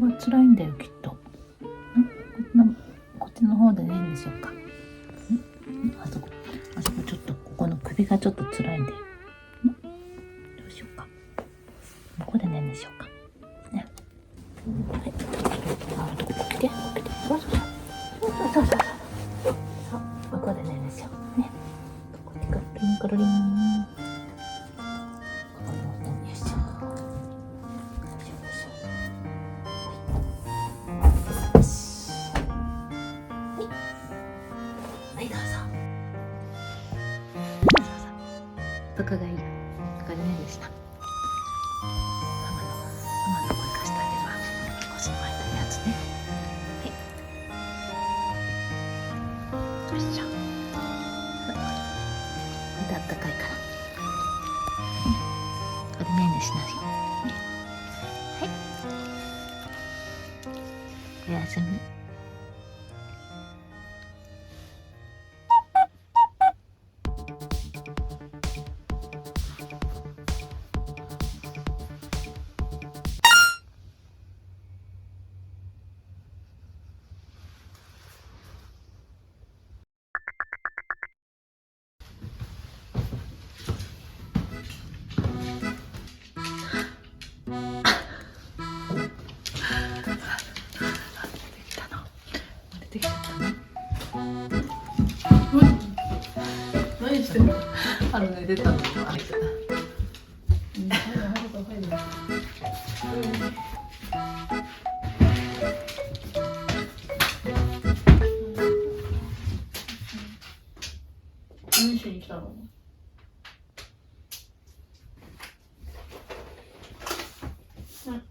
が辛いんだよきっと。こっちの方で寝るんでしょうか。あそこちょっとここの首がちょっと辛いんだよ。どうしようか。ここで寝るんでしょうか。ね。はい。起きて。そう。ここで寝るんですよ。ね。こっちがピンクルリン。そこがいいよ。これねでした。ママの声貸してあげるわ。腰に巻いてるやつね。はい。よいしょ。これであったかいから。これねんねしなよ。はい。おやすみ。できちゃったの？何してんの？寝てたの？あれじゃない。何しに来たの？うん。